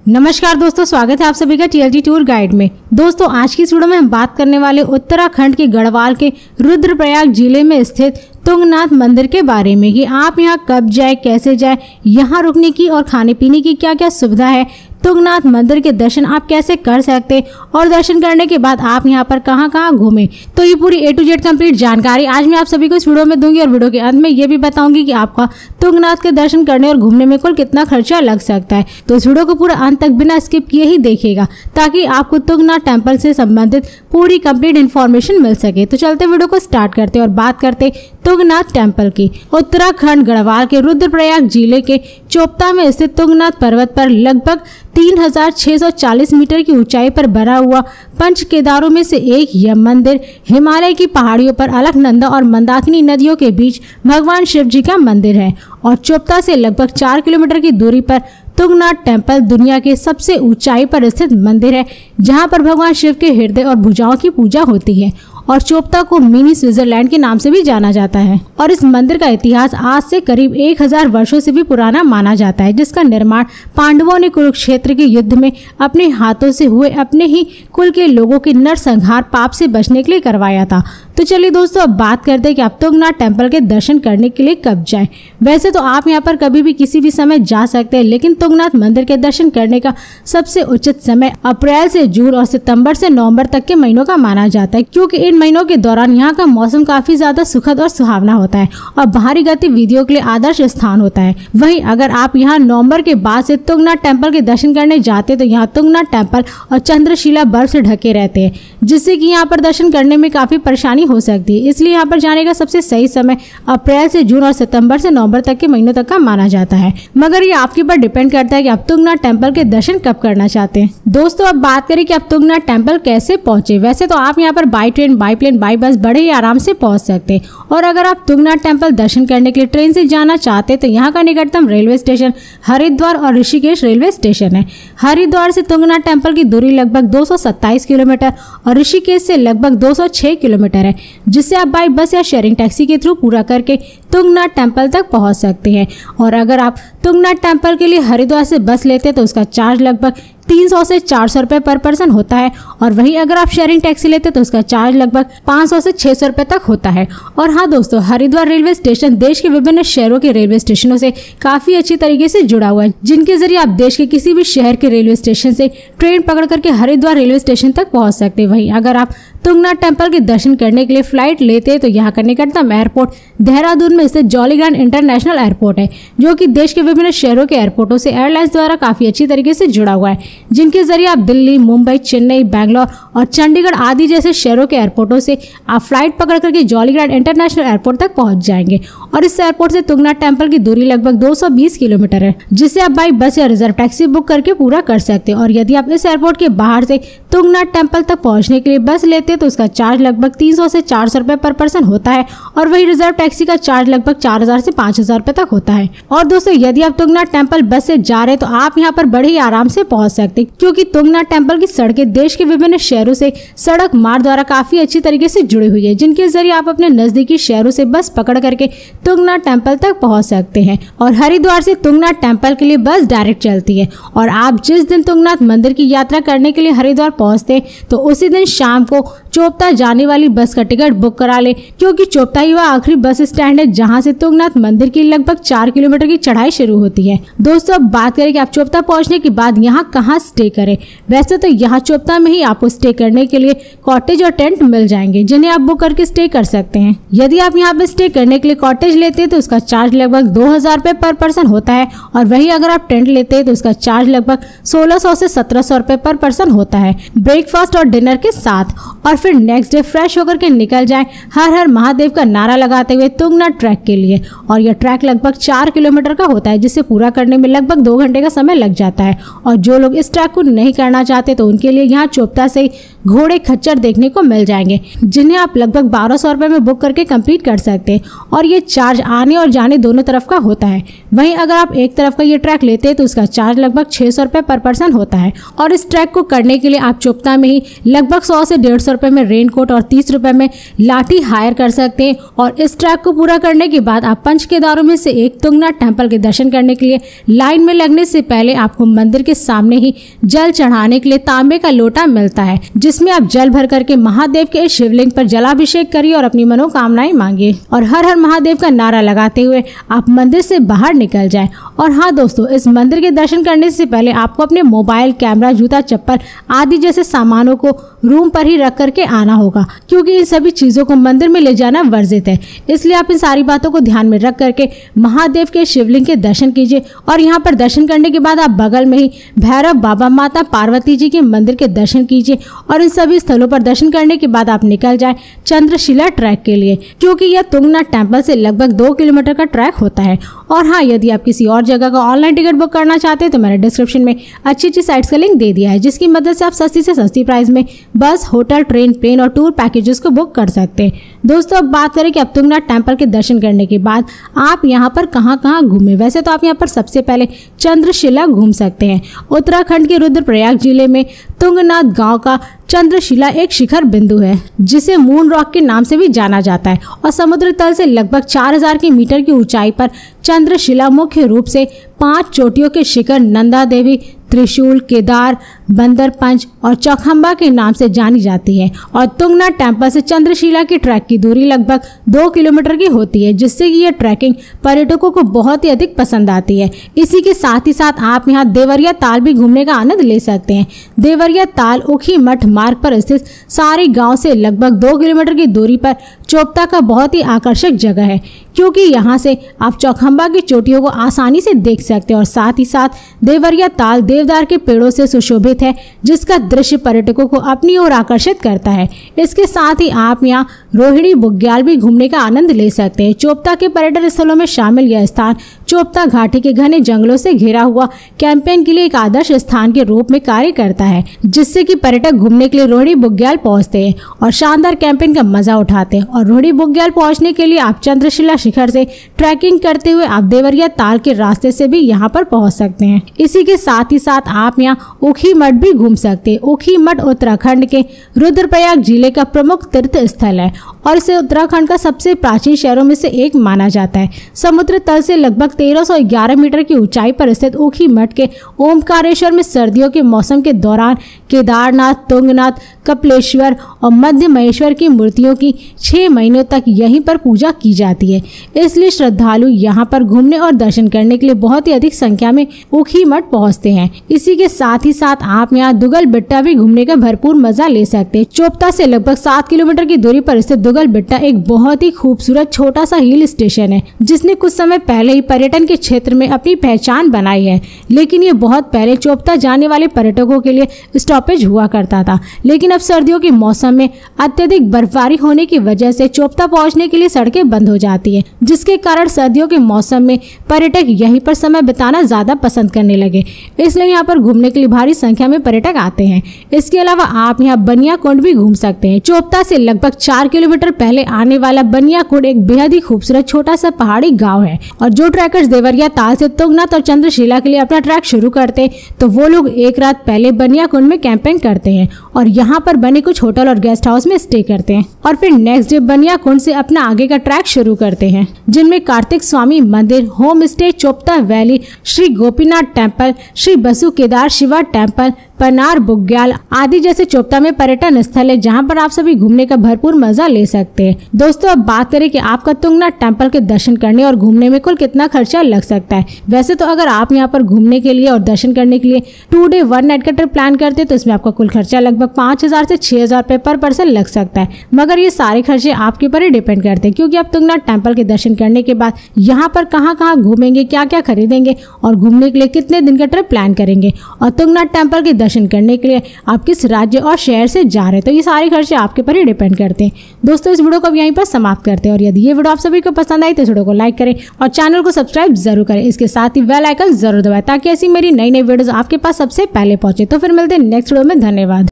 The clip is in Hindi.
नमस्कार दोस्तों, स्वागत है आप सभी का टीएलटी टूर गाइड में। दोस्तों आज की इस वीडियो में हम बात करने वाले उत्तराखंड के गढ़वाल के रुद्रप्रयाग जिले में स्थित तुंगनाथ मंदिर के बारे में कि आप यहां कब जाए, कैसे जाए, यहां रुकने की और खाने पीने की क्या क्या सुविधा है, तुंगनाथ मंदिर के दर्शन आप कैसे कर सकते और दर्शन करने के बाद आप यहां पर कहां कहां घूमें। तो ये पूरी A to Z कंप्लीट जानकारी आज मैं आप सभी को इस वीडियो में दूंगी और वीडियो के अंत में ये भी बताऊंगी कि आपका तुंगनाथ के दर्शन करने और घूमने में कुल कितना खर्चा लग सकता है। तो इस वीडियो को पूरा अंत तक बिना स्किप किए ही देखिएगा ताकि आपको तुंगनाथ टेम्पल से संबंधित पूरी कंप्लीट इन्फॉर्मेशन मिल सके। तो चलते वीडियो को स्टार्ट करते और बात करते तुंगनाथ टेम्पल की। उत्तराखंड गढ़वाल के रुद्रप्रयाग जिले के चोपता में स्थित तुंगनाथ पर्वत पर लगभग 3640 मीटर की ऊंचाई पर बना हुआ पंच केदारों में से एक यह मंदिर हिमालय की पहाड़ियों पर अलकनंदा और मंदाकिनी नदियों के बीच भगवान शिव जी का मंदिर है और चोपता से लगभग 4 किलोमीटर की दूरी पर तुंगनाथ टेम्पल दुनिया के सबसे ऊंचाई पर स्थित मंदिर है जहां पर भगवान शिव के हृदय और भुजाओं की पूजा होती है और चोपता को मिनी स्विट्जरलैंड के नाम से भी जाना जाता है। और इस मंदिर का इतिहास आज से करीब 1000 वर्षों से भी पुराना माना जाता है, जिसका निर्माण पांडवों ने कुरुक्षेत्र के युद्ध में अपने हाथों से हुए अपने ही कुल के लोगों के नरसंहार पाप से बचने के लिए करवाया था। तो चलिए दोस्तों अब बात करते हैं कि आप तुंगनाथ टेम्पल के दर्शन करने के लिए कब जाएं। वैसे तो आप यहाँ पर कभी भी किसी भी समय जा सकते हैं, लेकिन तुंगनाथ मंदिर के दर्शन करने का सबसे उचित समय अप्रैल से जून और सितंबर से नवंबर तक के महीनों का माना जाता है, क्योंकि इन महीनों के दौरान यहाँ का मौसम काफी ज्यादा सुखद और सुहावना होता है और बाहरी गतिविधियों के लिए आदर्श स्थान होता है। वहीं अगर आप यहाँ नवंबर के बाद से तुंगनाथ टेम्पल के दर्शन करने जाते तो यहाँ तुंगनाथ टेम्पल और चंद्रशिला बर्फ से ढके रहते हैं, जिससे कि यहाँ पर दर्शन करने में काफी परेशानी हो सकती है। इसलिए यहाँ पर जाने का सबसे सही समय अप्रैल से जून और सितंबर से नवंबर तक के महीनों तक का माना जाता है, मगर ये आपके ऊपर डिपेंड करता है कि आप तुंगनाथ टेम्पल के दर्शन कब करना चाहते हैं। दोस्तों अब बात करें कि आप तुंगनाथ टेम्पल कैसे पहुंचे। वैसे तो आप यहाँ पर by train, by plane, by bus बड़े ही आराम से पहुंच सकते हैं और अगर आप तुंगनाथ टेम्पल दर्शन करने के लिए ट्रेन से जाना चाहते हैं तो यहाँ का निकटतम रेलवे स्टेशन हरिद्वार और ऋषिकेश रेलवे स्टेशन है। हरिद्वार से तुंगनाथ टेम्पल की दूरी लगभग 227 किलोमीटर और ऋषिकेश से लगभग 206 किलोमीटर है, जिससे आप बाई बस या शेयरिंग टैक्सी के थ्रू पूरा करके तुंगनाथ टेम्पल तक पहुंच सकते हैं। और अगर आप तुंगनाथ टेम्पल के लिए हरिद्वार से बस लेते हैं तो उसका चार्ज लगभग 300 से 400 रुपए पर पर्सन होता है और वहीं अगर आप शेयरिंग टैक्सी लेते तो उसका चार्ज लगभग 500 से 600 रुपए तक होता है। और हाँ दोस्तों, हरिद्वार रेलवे स्टेशन देश के विभिन्न शहरों के रेलवे स्टेशनों से काफी अच्छी तरीके से जुड़ा हुआ है, जिनके जरिए आप देश के किसी भी शहर के रेलवे स्टेशन से ट्रेन पकड़ करके हरिद्वार रेलवे स्टेशन तक पहुंच सकते हैं। वहीं अगर आप तुंगनाथ टेम्पल के दर्शन करने के लिए फ्लाइट लेते हैं तो यहाँ का निकटतम एयरपोर्ट देहरादून में स्थित जॉलीग्रांट इंटरनेशनल एयरपोर्ट है, जो कि देश के विभिन्न शहरों के एयरपोर्टों से एयरलाइंस द्वारा काफी अच्छी तरीके से जुड़ा हुआ है, जिनके जरिए आप दिल्ली, मुंबई, चेन्नई, बैंगलोर और चंडीगढ़ आदि जैसे शहरों के एयरपोर्टों से आप फ्लाइट पकड़ करके जॉलीग्रांट इंटरनेशनल एयरपोर्ट तक पहुंच जाएंगे। और इस एयरपोर्ट से तुंगनाथ टेम्पल की दूरी लगभग 220 किलोमीटर है, जिसे आप बाई बस या रिजर्व टैक्सी बुक करके पूरा कर सकते हैं। और यदि आप इस एयरपोर्ट के बाहर से तुंगनाथ टेम्पल तक पहुंचने के लिए बस लेते हैं तो उसका चार्ज लगभग 300 से 400 रुपए पर पर्सन होता है और वही रिजर्व टैक्सी का चार्ज लगभग 4000 से 5000 रुपए तक होता है। और दोस्तों यदि आप तुंगनाथ टेम्पल बस से जा रहे हैं तो आप यहाँ पर बड़े ही आराम से पहुंच सकते हैं, क्योंकि तुंगनाथ टेम्पल की सड़कें देश के विभिन्न शहरों से सड़क मार्ग द्वारा काफी अच्छी तरीके से जुड़ी हुई है, जिनके जरिए आप अपने नजदीकी शहरों से बस पकड़ करके तुंगनाथ टेम्पल तक पहुंच सकते हैं। और हरिद्वार से तुंगनाथ टेम्पल के लिए बस डायरेक्ट चलती है और आप जिस दिन तुंगनाथ मंदिर की यात्रा करने के लिए हरिद्वार पहुंचते हैं तो उसी दिन शाम को चोपता जाने वाली बस का टिकट बुक करा ले, क्योंकि चोपता ही वह आखिरी बस स्टैंड है जहां से तुंगनाथ मंदिर की लगभग 4 किलोमीटर की चढ़ाई शुरू होती है। दोस्तों अब बात करें कि आप चोपता पहुंचने के बाद यहाँ कहाँ स्टे करें। वैसे तो यहाँ चोपता में ही आपको स्टे करने के लिए कॉटेज और टेंट मिल जाएंगे, जिन्हें आप बुक करके स्टे कर सकते हैं। यदि आप यहाँ पे स्टे करने के लिए कॉटेज लेते हैं तो उसका चार्ज लगभग 2000 रुपए पर पर्सन होता है और वही अगर आप टेंट लेते हैं तो उसका चार्ज लगभग 1600 से 1700 रुपए पर पर्सन होता है, ब्रेकफास्ट और डिनर के साथ। और फिर नेक्स्ट डे फ्रेश होकर के निकल जाएं हर हर महादेव का नारा लगाते हुए तुंगनाथ ट्रैक के लिए। और यह ट्रैक लगभग 4 किलोमीटर का होता है, जिसे पूरा करने में लगभग 2 घंटे का समय लग जाता है। और जो लोग इस ट्रैक को नहीं करना चाहते तो उनके लिए यहाँ चोपता से घोड़े खच्चर देखने को मिल जाएंगे, जिन्हें आप लगभग 1200 रुपए में बुक करके कंप्लीट कर सकते हैं। और ये चार्ज आने और जाने दोनों तरफ का होता है। वहीं अगर आप एक तरफ का ये ट्रैक लेते हैं तो उसका चार्ज लगभग 600 रुपए पर पर्सन होता है। और इस ट्रैक को करने के लिए आप चोपता में ही लगभग 100 से 150 रुपए में रेनकोट और 30 रुपए में लाठी हायर कर सकते हैं। और इस ट्रैक को पूरा करने के बाद आप पंच केदारों में से एक तुंगनाथ टेम्पल के दर्शन करने के लिए लाइन में लगने से पहले आपको मंदिर के सामने ही जल चढ़ाने के लिए तांबे का लोटा मिलता है, जिसमें आप जल भर करके महादेव के शिवलिंग पर जलाभिषेक करिए और अपनी मनोकामनाएं मांगिए और हर हर महादेव का नारा लगाते हुए आप मंदिर से बाहर निकल जाएं। और हाँ दोस्तों, इस मंदिर के दर्शन करने से पहले आपको अपने मोबाइल, कैमरा, जूता, चप्पल आदि जैसे सामानों को रूम पर ही रख करके आना होगा, क्योंकि इन सभी चीजों को मंदिर में ले जाना वर्जित है। इसलिए आप इन सारी बातों को ध्यान में रख करके महादेव के शिवलिंग के दर्शन कीजिए। और यहाँ पर दर्शन करने के बाद आप बगल में ही भैरव बाबा, माता पार्वती जी के मंदिर के दर्शन कीजिए। और इन सभी स्थलों पर दर्शन करने के बाद आप निकल जाए चंद्रशिला ट्रैक के लिए, क्योंकि यह तुंगनाथ टेम्पल से लगभग 2 किलोमीटर का ट्रैक होता है। और हाँ, यदि आप किसी और जगह का ऑनलाइन टिकट बुक करना चाहते हैं तो मैंने डिस्क्रिप्शन में अच्छी साइट्स का लिंक दे दिया है, जिसकी मदद से आप सस्ती से सस्ती प्राइस में बस, होटल, ट्रेन, प्लेन और टूर पैकेजेस को बुक कर सकते हैं। दोस्तों, अब बात करें कि अब तुंगनाथ टेम्पल के दर्शन करने के बाद आप यहाँ पर कहाँ कहाँ घूमे। वैसे तो आप यहाँ पर सबसे पहले चंद्रशिला घूम सकते हैं। उत्तराखंड के रुद्रप्रयाग जिले में तुंगनाथ गांव का चंद्रशिला एक शिखर बिंदु है, जिसे मून रॉक के नाम से भी जाना जाता है। और समुद्र तल से लगभग 4000 मीटर की ऊंचाई पर चंद्रशिला मुख्य रूप से 5 चोटियों के शिखर नंदा देवी, त्रिशूल, केदार, बंदर पंच और चौखंबा के नाम से जानी जाती है। और तुंगनाथ टेम्पल से चंद्रशिला की ट्रैक की दूरी लगभग 2 किलोमीटर की होती है, जिससे कि यह ट्रैकिंग पर्यटकों को बहुत ही अधिक पसंद आती है। इसी के साथ ही साथ आप यहाँ देवरिया ताल भी घूमने का आनंद ले सकते हैं। देवरिया ताल ऊखी मठ मार्ग पर स्थित सारी गांव से लगभग 2 किलोमीटर की दूरी पर चोपता का बहुत ही आकर्षक जगह है, क्योंकि यहाँ से आप चौखंबा की चोटियों को आसानी से देख सकते हैं। और साथ ही साथ देवरिया ताल देवदार के पेड़ों से सुशोभित है, जिसका दृश्य पर्यटकों को अपनी ओर आकर्षित करता है। इसके साथ ही आप यहाँ रोहिणी बुग्याल भी घूमने का आनंद ले सकते हैं। चोपता के पर्यटन स्थलों में शामिल यह स्थान चोपता घाटी के घने जंगलों से घिरा हुआ कैंपेन के लिए एक आदर्श स्थान के रूप में कार्य करता है, जिससे कि पर्यटक घूमने के लिए रोहिणी बुग्याल पहुंचते हैं और शानदार कैंपेन का मजा उठाते हैं। और रोहिणी बुग्याल पहुंचने के लिए आप चंद्रशिला शिखर से ट्रैकिंग करते हुए आप देवरिया ताल के रास्ते से भी यहाँ पर पहुंच सकते हैं। इसी के साथ ही साथ आप यहाँ ऊखी मठ भी घूम सकते हैं। ऊखी मठ उत्तराखंड के रुद्रप्रयाग जिले का प्रमुख तीर्थ स्थल है और इसे उत्तराखंड का सबसे प्राचीन शहरों में से एक माना जाता है। समुद्र तल से लगभग 1311 मीटर की ऊंचाई पर स्थित ऊखी मठ के ओमकारेश्वर में सर्दियों के मौसम के दौरान केदारनाथ, तुंगनाथ, कपिलेश्वर और मध्य महेश्वर की मूर्तियों की 6 महीनों तक यहीं पर पूजा की जाती है। इसलिए श्रद्धालु यहाँ पर घूमने और दर्शन करने के लिए बहुत ही अधिक संख्या में ऊखी मठ पहुँचते हैं। इसी के साथ ही साथ आप यहाँ दुगल बिट्टा भी घूमने का भरपूर मजा ले सकते हैं। चोपता से लगभग 7 किलोमीटर की दूरी पर स्थित दुगल बिट्टा एक बहुत ही खूबसूरत छोटा सा हिल स्टेशन है, जिसने कुछ समय पहले ही पर्यटन के क्षेत्र में अपनी पहचान बनाई है। लेकिन ये बहुत पहले चोपता जाने वाले पर्यटकों के लिए स्टॉपेज हुआ करता था, लेकिन अब सर्दियों के मौसम में अत्यधिक बर्फबारी होने की वजह से चोपता पहुंचने के लिए सड़कें बंद हो जाती है, जिसके कारण सर्दियों के मौसम में पर्यटक यहीं पर समय बिताना ज्यादा पसंद करने लगे। इसलिए यहाँ पर घूमने के लिए भारी संख्या में पर्यटक आते हैं। इसके अलावा आप यहाँ बनिया कुंड भी घूम सकते हैं। चोपता से लगभग 4 किलोमीटर पहले आने वाला बनिया कुंड एक बेहद ही खूबसूरत छोटा सा पहाड़ी गाँव है और जो ट्रैकर्स देवरिया ताल से तुंगनाथ और चंद्रशिला के लिए अपना ट्रैक शुरू करते हैं तो वो लोग एक रात पहले बनिया कुंड में कैंपिंग करते हैं और यहाँ पर बने कुछ होटल और गेस्ट हाउस में स्टे करते हैं और फिर नेक्स्ट डे बनिया कुंड से अपना आगे का ट्रैक शुरू करते हैं, जिनमें कार्तिक स्वामी मंदिर, home stay, Chopta valley, Shri Gopinath temple, Shri Basu Kedar Shiva temple, Panar Bugyal आदि जैसे चोपता में पर्यटन स्थल है, जहां पर आप सभी घूमने का भरपूर मजा ले सकते हैं। दोस्तों, अब बात करें कि आपका तुंगनाथ टेम्पल के दर्शन करने और घूमने में कुल कितना खर्चा लग सकता है। वैसे तो अगर आप यहां पर घूमने के लिए और दर्शन करने के लिए 2 डे 1 नाइट का ट्रिप प्लान करते हैं तो इसमें आपका कुल खर्चा लगभग 5000 से 6000 रुपए पर पर्सन लग सकता है। मगर ये सारे खर्चे आपके ऊपर ही डिपेंड करते हैं, क्योंकि आप तुंगनाथ टेम्पल के दर्शन करने के बाद यहाँ पर कहाँ घूमेंगे, क्या क्या खरीदेंगे और घूमने के लिए कितने दिन का ट्रिप प्लान करेंगे और तुंगनाथ टेम्पल के दर्शन करने के लिए आप किस राज्य और शहर से जा रहे हैं, तो ये सारे खर्चे आपके पर ही डिपेंड करते हैं। दोस्तों, इस वीडियो को अब यहीं पर समाप्त करते हैं और यदि ये वीडियो आप सभी को पसंद आई तो इस वीडियो को लाइक करें और चैनल को सब्सक्राइब जरूर करें। इसके साथ ही बेल आइकन जरूर दबाएं ताकि ऐसी मेरी नई वीडियोस आपके पास सबसे पहले पहुंचे। तो फिर मिलते हैं नेक्स्ट वीडियो में। धन्यवाद।